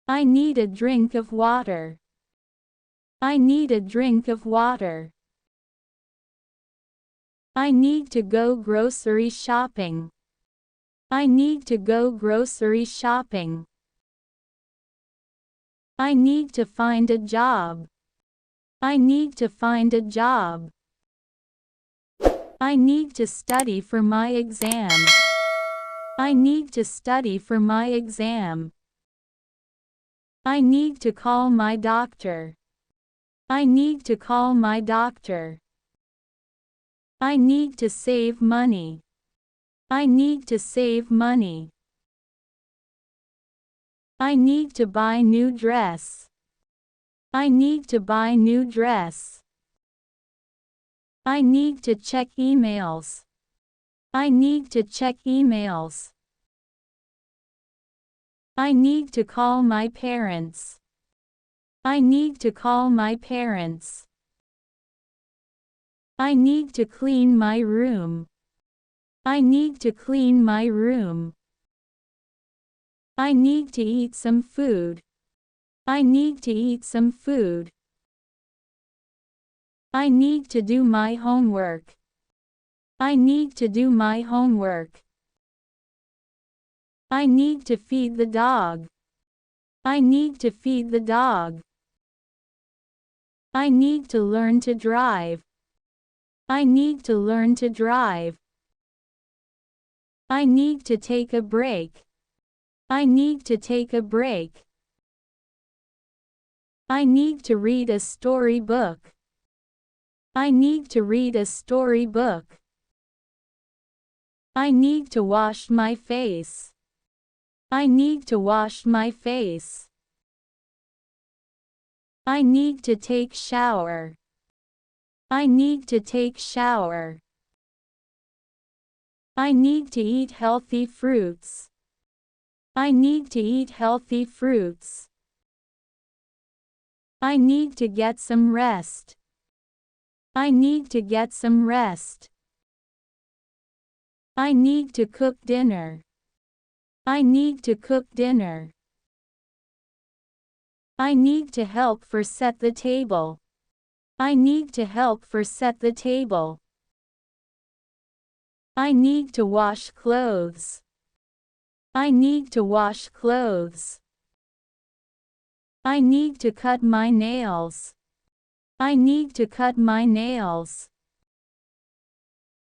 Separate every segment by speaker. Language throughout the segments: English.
Speaker 1: I need a drink of water. I need a drink of water. I need to go grocery shopping. I need to go grocery shopping. I need to find a job. I need to find a job. I need to study for my exam. I need to study for my exam. I need to call my doctor. I need to call my doctor. I need to save money. I need to save money. I need to buy new dress. I need to buy new dress. I need to check emails. I need to check emails. I need to call my parents. I need to call my parents. I need to clean my room. I need to clean my room. I need to eat some food. I need to eat some food. I need to do my homework. I need to do my homework. I need to feed the dog. I need to feed the dog. I need to learn to drive. I need to learn to drive. I need to take a break. I need to take a break. I need to read a storybook. I need to read a storybook. I need to wash my face. I need to wash my face. I need to take shower. I need to take shower. I need to eat healthy fruits. I need to eat healthy fruits. I need to get some rest. I need to get some rest. I need to cook dinner. I need to cook dinner. I need to help for set the table. I need to help for set the table. I need to wash clothes. I need to wash clothes. I need to cut my nails. I need to cut my nails.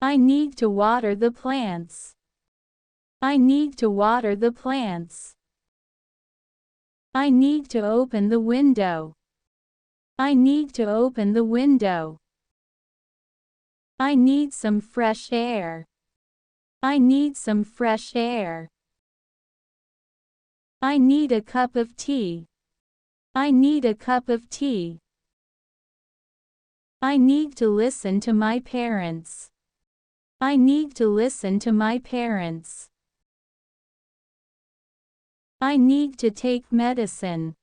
Speaker 1: I need to water the plants. I need to water the plants. I need to open the window. I need to open the window. I need some fresh air. I need some fresh air. I need a cup of tea. I need a cup of tea. I need to listen to my parents. I need to listen to my parents. I need to take medicine.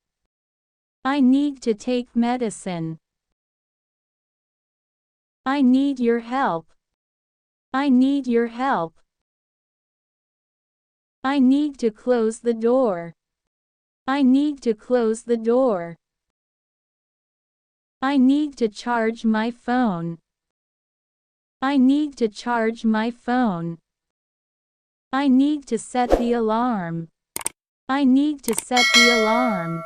Speaker 1: I need to take medicine. I need your help. I need your help. I need to close the door. I need to close the door. I need to charge my phone. I need to charge my phone. I need to set the alarm. I need to set the alarm.